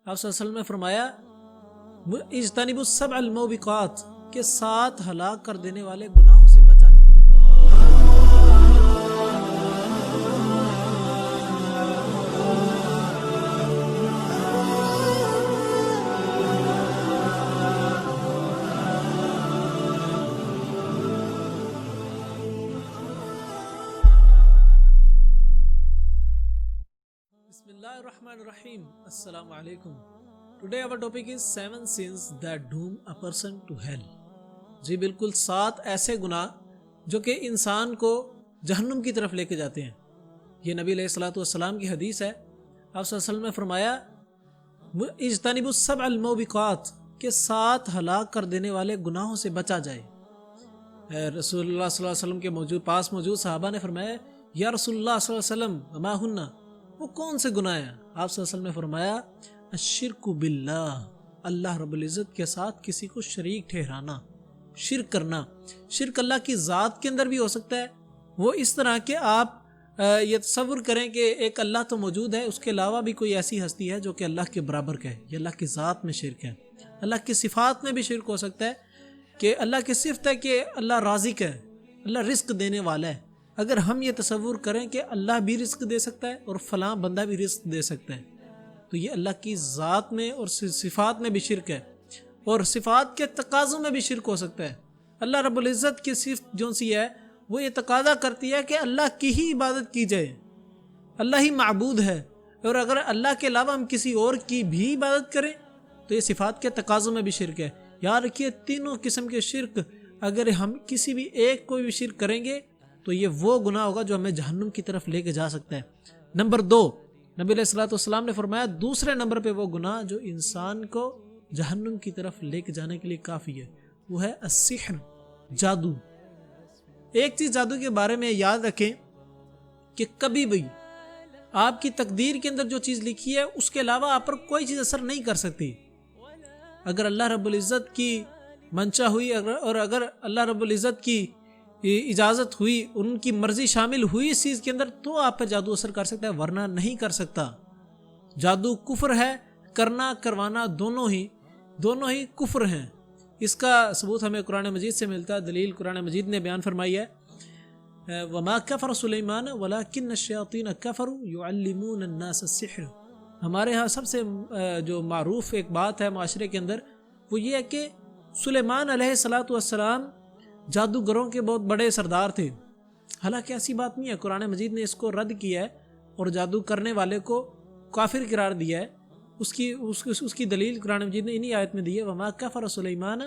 آپ صلی اللہ علیہ وسلم نے فرمایا اجتنبوا السبع الموبقات کہ 7 ہلاک کر دینے والے گناہوں سے بچا جائے۔ بسم اللہ الرحمن الرحیم۔ السلام علیکم۔ Today our topic is 7 sins that doom a person to hell۔ جی بالکل 7 ایسے گناہ جو کہ انسان کو جہنم کی طرف لے کے جاتے ہیں۔ یہ نبی علیہ الصلوۃ والسلام کی حدیث ہے۔ آپ صلی اللہ علیہ وسلم نے فرمایا اجتنبوا السبع الموبقات کہ 7 ہلاک کر دینے والے گناہوں سے بچا جائے۔ رسول اللہ صلی اللہ علیہ وسلم کے پاس موجود صحابہ نے فرمایا یا رسول اللہ صلی اللہ علیہ وسلم ما ہن، وہ کون سے گناہ ہیں؟ آپ صلی اللہ علیہ وسلم نے فرمایا الشرک باللہ، اللہ رب العزت کے ساتھ کسی کو شریک ٹھہرانا، شرک کرنا۔ شرک اللہ کی ذات کے اندر بھی ہو سکتا ہے، وہ اس طرح کہ آپ یہ تصور کریں کہ ایک اللہ تو موجود ہے، اس کے علاوہ بھی کوئی ایسی ہستی ہے جو کہ اللہ کے برابر کا ہے، یہ اللہ کی ذات میں شرک ہے۔ اللہ کی صفات میں بھی شرک ہو سکتا ہے کہ اللہ کی صفت ہے کہ اللہ رازق ہے، اللہ رزق دینے والا ہے۔ اگر ہم یہ تصور کریں کہ اللہ بھی رزق دے سکتا ہے اور فلاں بندہ بھی رزق دے سکتا ہے، تو یہ اللہ کی ذات میں اور صفات میں بھی شرک ہے، اور صفات کے تقاضوں میں بھی شرک ہو سکتا ہے۔ اللہ رب العزت کی صفت جو سی ہے وہ یہ تقاضا کرتی ہے کہ اللہ کی ہی عبادت کی جائے، اللہ ہی معبود ہے، اور اگر اللہ کے علاوہ ہم کسی اور کی بھی عبادت کریں تو یہ صفات کے تقاضوں میں بھی شرک ہے۔ یاد رکھیے تینوں قسم کے شرک، اگر ہم کسی بھی ایک کوئی بھی شرک کریں گے تو یہ وہ گناہ ہوگا جو ہمیں جہنم کی طرف لے کے جا سکتا ہے۔ نمبر 2، نبی علیہ الصلوۃ والسلام نے فرمایا دوسرے نمبر پہ وہ گناہ جو انسان کو جہنم کی طرف لے کے جانے کے لیے کافی ہے، وہ ہے السحر، جادو۔ ایک چیز جادو کے بارے میں یاد رکھیں کہ کبھی بھی آپ کی تقدیر کے اندر جو چیز لکھی ہے اس کے علاوہ آپ پر کوئی چیز اثر نہیں کر سکتی۔ اگر اللہ رب العزت کی منشا ہوئی اور اگر اللہ رب العزت کی اجازت ہوئی، ان کی مرضی شامل ہوئی اس چیز کے اندر، تو آپ پر جادو اثر کر سکتا ہے، ورنہ نہیں کر سکتا۔ جادو کفر ہے، کرنا کروانا دونوں ہی کفر ہیں۔ اس کا ثبوت ہمیں قرآن مجید سے ملتا ہے، دلیل قرآن مجید نے بیان فرمائی ہے وَمَا كَفَرَ سُلَيْمَانَ وَلَكِنَّ الشَّيَاطِينَ كَفَرُوا يُعَلِّمُونَ النَّاسَ السِّحْرَ۔ ہمارے ہاں سب سے جو معروف ایک بات ہے معاشرے کے اندر وہ یہ ہے کہ سلیمان علیہ الصلوۃ والسلام جادوگروں کے بہت بڑے سردار تھے۔ حالانکہ ایسی بات نہیں ہے، قرآن مجید نے اس کو رد کیا ہے اور جادو کرنے والے کو کافر قرار دیا ہے۔ اس کی دلیل قرآن مجید نے انہی آیت میں دی ہے وَمَا كَفَرَ سُلَيْمَانَ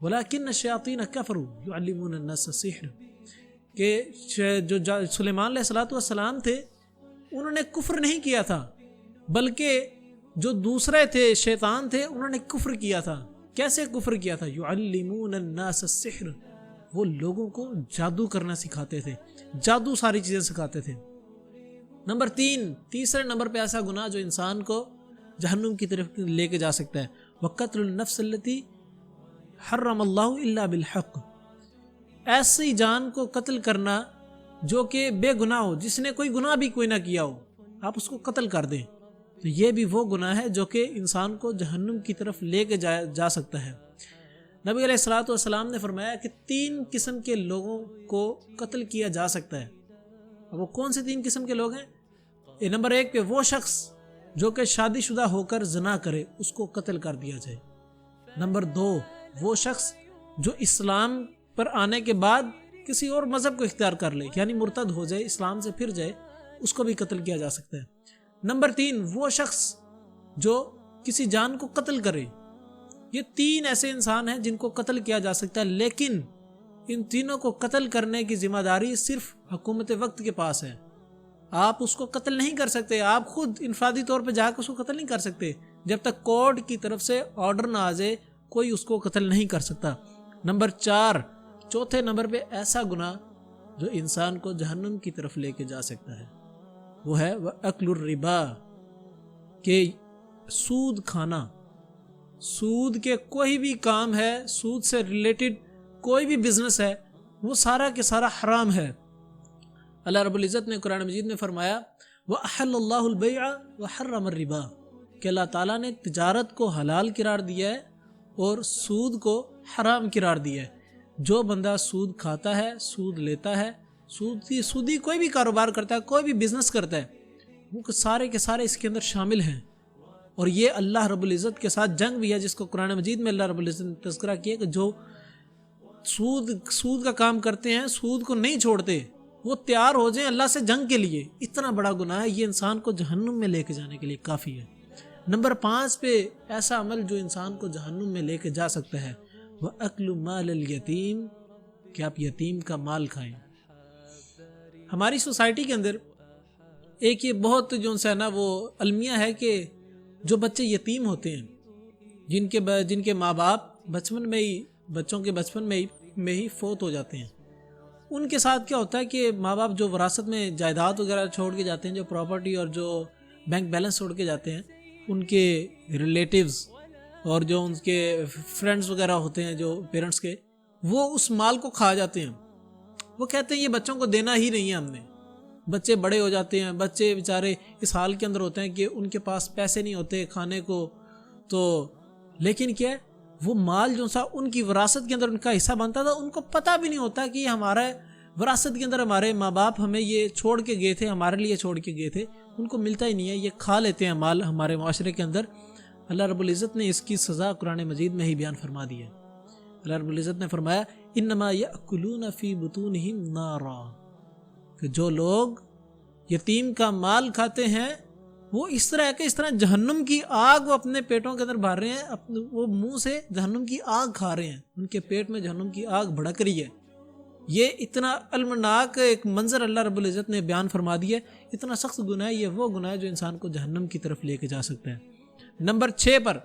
وَلَكِنَّ الشَّيَاطِينَ كَفَرُوا يُعَلِّمُونَ النَّاسَ السِّحْرَ، کہ جو سلیمان علیہ الصلوۃ والسلام تھے انہوں نے کفر نہیں کیا تھا، بلکہ جو دوسرے تھے شیطان تھے انہوں نے کفر کیا تھا۔ کیسے کفر کیا تھا؟ یعلمون الناس السحر، وہ لوگوں کو جادو کرنا سکھاتے تھے، جادو ساری چیزیں سکھاتے تھے۔ نمبر 3، تیسرے نمبر پہ ایسا گناہ جو انسان کو جہنم کی طرف لے کے جا سکتا ہے وَقَتْلُ النَّفْسِ الَّتِي حَرَّمَ اللَّهُ إِلَّا بِالْحَقِّ، ایسی جان کو قتل کرنا جو کہ بے گناہ ہو، جس نے کوئی گناہ بھی کوئی نہ کیا ہو، آپ اس کو قتل کر دیں، تو یہ بھی وہ گناہ ہے جو کہ انسان کو جہنم کی طرف لے کے جا سکتا ہے۔ نبی علیہ الصلوۃ والسلام نے فرمایا کہ 3 قسم کے لوگوں کو قتل کیا جا سکتا ہے۔ اب وہ کون سے 3 قسم کے لوگ ہیں؟ نمبر 1 پہ وہ شخص جو کہ شادی شدہ ہو کر زنا کرے، اس کو قتل کر دیا جائے۔ نمبر 2 وہ شخص جو اسلام پر آنے کے بعد کسی اور مذہب کو اختیار کر لے، یعنی مرتد ہو جائے، اسلام سے پھر جائے، اس کو بھی قتل کیا جا سکتا ہے۔ نمبر 3 وہ شخص جو کسی جان کو قتل کرے۔ یہ 3 ایسے انسان ہیں جن کو قتل کیا جا سکتا ہے، لیکن ان تینوں کو قتل کرنے کی ذمہ داری صرف حکومت وقت کے پاس ہے۔ آپ اس کو قتل نہیں کر سکتے، آپ خود انفرادی طور پہ جا کے اس کو قتل نہیں کر سکتے، جب تک کورٹ کی طرف سے آرڈر نہ آ جائے کوئی اس کو قتل نہیں کر سکتا۔ نمبر 4، چوتھے نمبر پہ ایسا گناہ جو انسان کو جہنم کی طرف لے کے جا سکتا ہے، وہ ہے وَأَكْلُ الرِّبَا، کہ سود کھانا۔ سود کے کوئی بھی کام ہے، سود سے ریلیٹڈ کوئی بھی بزنس ہے، وہ سارا کے سارا حرام ہے۔ اللہ رب العزت نے قرآن مجید میں فرمایا وَأَحَلَّ اللَّهُ الْبَيْعَ وَحَرَّمَ الرِّبَا، کہ اللہ تعالیٰ نے تجارت کو حلال قرار دیا ہے اور سود کو حرام قرار دیا ہے۔ جو بندہ سود کھاتا ہے، سود لیتا ہے، سودی کوئی بھی کاروبار کرتا ہے، کوئی بھی بزنس کرتا ہے، وہ سارے کے سارے اس کے اندر شامل ہیں۔ اور یہ اللہ رب العزت کے ساتھ جنگ بھی ہے، جس کو قرآن مجید میں اللہ رب العزت نے تذکرہ کیا کہ جو سود کا کام کرتے ہیں، سود کو نہیں چھوڑتے، وہ تیار ہو جائیں اللہ سے جنگ کے لیے۔ اتنا بڑا گناہ ہے، یہ انسان کو جہنم میں لے کے جانے کے لیے کافی ہے۔ نمبر 5 پہ ایسا عمل جو انسان کو جہنم میں لے کے جا سکتا ہے، وَأَكْلُ مَالَ الْيَتِيمِ، کہ آپ یتیم کا مال کھائیں۔ ہماری سوسائٹی کے اندر ایک یہ بہت جو ہے نا وہ المیہ ہے کہ جو بچے یتیم ہوتے ہیں، جن کے ماں باپ بچوں کے بچپن میں ہی فوت ہو جاتے ہیں، ان کے ساتھ کیا ہوتا ہے کہ ماں باپ جو وراثت میں جائیداد وغیرہ چھوڑ کے جاتے ہیں، جو پراپرٹی اور جو بینک بیلنس چھوڑ کے جاتے ہیں، ان کے ریلیٹیوز اور جو ان کے فرینڈز وغیرہ ہوتے ہیں جو پیرنٹس کے، وہ اس مال کو کھا جاتے ہیں۔ وہ کہتے ہیں یہ بچوں کو دینا ہی نہیں ہے ہم نے۔ بچے بڑے ہو جاتے ہیں، بچے بیچارے اس حال کے اندر ہوتے ہیں کہ ان کے پاس پیسے نہیں ہوتے کھانے کو، تو لیکن کیا ہے، وہ مال جو سا ان کی وراثت کے اندر ان کا حصہ بنتا تھا، ان کو پتہ بھی نہیں ہوتا کہ یہ ہمارا وراثت کے اندر ہمارے ماں باپ ہمیں یہ چھوڑ کے گئے تھے، ہمارے لیے چھوڑ کے گئے تھے، ان کو ملتا ہی نہیں ہے، یہ کھا لیتے ہیں مال ہمارے معاشرے کے اندر۔ اللہ رب العزت نے اس کی سزا قرآن مجید میں ہی بیان فرما دی ہے۔ اللہ رب العزت نے فرمایا انما یأکلون فی بطونہم نارا، کہ جو لوگ یتیم کا مال کھاتے ہیں وہ اس طرح جہنم کی آگ وہ اپنے پیٹوں کے اندر بھر رہے ہیں، وہ منہ سے جہنم کی آگ کھا رہے ہیں، ان کے پیٹ میں جہنم کی آگ بھڑک رہی ہے۔ یہ اتنا المناک ایک منظر اللہ رب العزت نے بیان فرما دیا ہے، اتنا سخت گناہ ہے، یہ وہ گناہ ہے جو انسان کو جہنم کی طرف لے کے جا سکتا ہے۔ نمبر 6 پر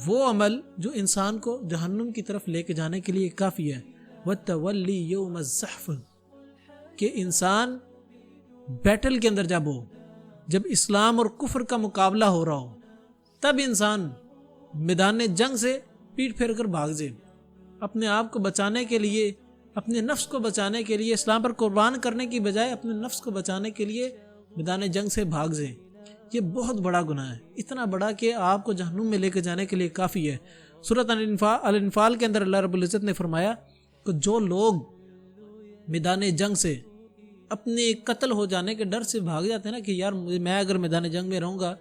وہ عمل جو انسان کو جہنم کی طرف لے کے جانے کے لیے کافی ہے، وَتَوَلِّ يَوْمَ الزَّحْفِ، کہ انسان بیٹل کے اندر جب اسلام اور کفر کا مقابلہ ہو رہا ہو، تب انسان میدان جنگ سے پیٹ پھیر کر بھاگ جائے، اپنے آپ کو بچانے کے لیے، اپنے نفس کو بچانے کے لیے، اسلام پر قربان کرنے کی بجائے اپنے نفس کو بچانے کے لیے میدان جنگ سے بھاگ جائے۔ یہ بہت بڑا گناہ ہے، اتنا بڑا کہ آپ کو جہنم میں لے کے جانے کے لیے کافی ہے۔ سورۃ الانفال کے اندر اللہ رب العزت نے فرمایا کہ جو لوگ میدان جنگ سے اپنے قتل ہو جانے کے ڈر سے بھاگ جاتے ہیں نا، کہ یار میں اگر میدان جنگ میں رہوں گا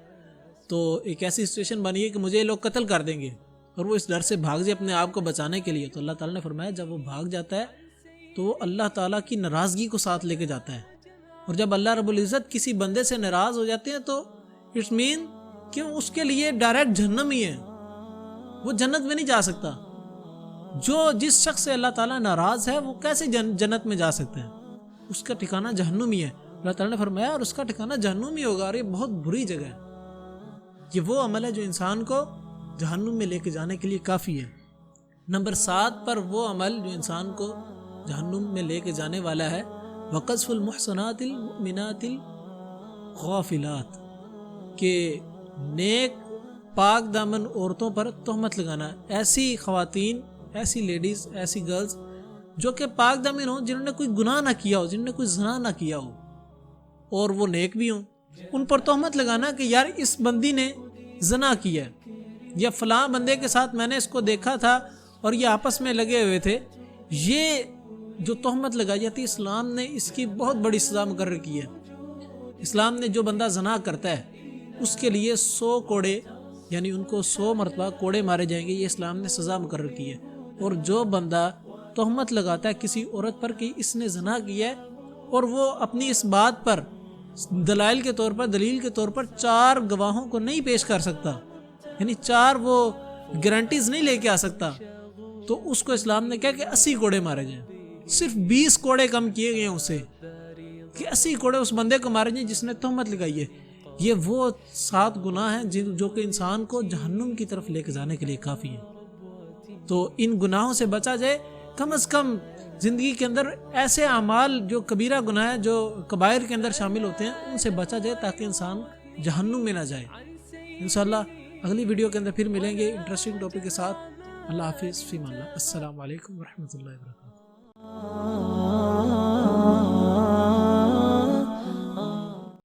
تو ایک ایسی سچویشن بنی ہے کہ مجھے لوگ قتل کر دیں گے، اور وہ اس ڈر سے بھاگ جائے اپنے آپ کو بچانے کے لیے، تو اللہ تعالیٰ نے فرمایا جب وہ بھاگ جاتا ہے تو وہ اللہ تعالیٰ کی ناراضگی کو ساتھ لے کے جاتا ہے۔ اور جب اللہ رب العزت کسی بندے سے ناراض ہو جاتے ہیں تو اٹس مین کہ اس کے لیے ڈائریکٹ جہنم ہی ہے، وہ جنت میں نہیں جا سکتا۔ جس شخص سے اللہ تعالیٰ ناراض ہے وہ کیسے جنت میں جا سکتے ہیں؟ اس کا ٹھکانہ جہنم ہی ہے۔ اللہ تعالیٰ نے فرمایا اور اس کا ٹھکانہ جہنم ہی ہوگا، اور یہ بہت بری جگہ ہے۔ یہ وہ عمل ہے جو انسان کو جہنم میں لے کے جانے کے لیے کافی ہے۔ نمبر 7 پر وہ عمل جو انسان کو جہنم میں لے کے جانے والا ہے، وَقَذْفُ الْمُحْصَنَاتِ الْمُؤْمِنَاتِ الْغَافِلَاتِ، کہ نیک پاک دامن عورتوں پر تہمت لگانا، ایسی خواتین، ایسی لیڈیز، ایسی گرلز جو کہ پاک دامن ہوں، جنہوں نے کوئی گناہ نہ کیا ہو، جنہوں نے کوئی زنا نہ کیا ہو، اور وہ نیک بھی ہوں، ان پر تہمت لگانا کہ یار اس بندی نے زنا کیا ہے، یا فلاں بندے کے ساتھ میں نے اس کو دیکھا تھا اور یہ آپس میں لگے ہوئے تھے، یہ جو تہمت لگائی جاتی ہے، اسلام نے اس کی بہت بڑی سزا مقرر کی ہے۔ اسلام نے جو بندہ زنا کرتا ہے اس کے لیے 100 کوڑے، یعنی ان کو 100 مرتبہ کوڑے مارے جائیں گے، یہ اسلام نے سزا مقرر کی ہے۔ اور جو بندہ تہمت لگاتا ہے کسی عورت پر کہ اس نے زنا کیا ہے، اور وہ اپنی اس بات پر دلیل کے طور پر 4 گواہوں کو نہیں پیش کر سکتا، یعنی 4 وہ گارنٹیز نہیں لے کے آ سکتا، تو اس کو اسلام نے کہا کہ 80 کوڑے مارے جائیں۔ صرف 20 کوڑے کم کیے گئے ہیں اسے، کہ 80 کوڑے اس بندے کو مارے جائیں جس نے تہمت لگائی ہے۔ یہ وہ 7 گناہ ہیں جو کہ انسان کو جہنم کی طرف لے کے جانے کے لیے کافی ہے۔ تو ان گناہوں سے بچا جائے، کم از کم زندگی کے اندر ایسے اعمال جو کبیرہ گناہ ہیں، جو کبائر کے اندر شامل ہوتے ہیں، ان سے بچا جائے تاکہ انسان جہنم میں نہ جائے۔ انشاءاللہ اگلی ویڈیو کے اندر پھر ملیں گے انٹرسٹنگ ٹاپک کے ساتھ۔ اللہ حافظ، فی امان اللہ، السلام علیکم ورحمۃ اللہ وبرکاتہ۔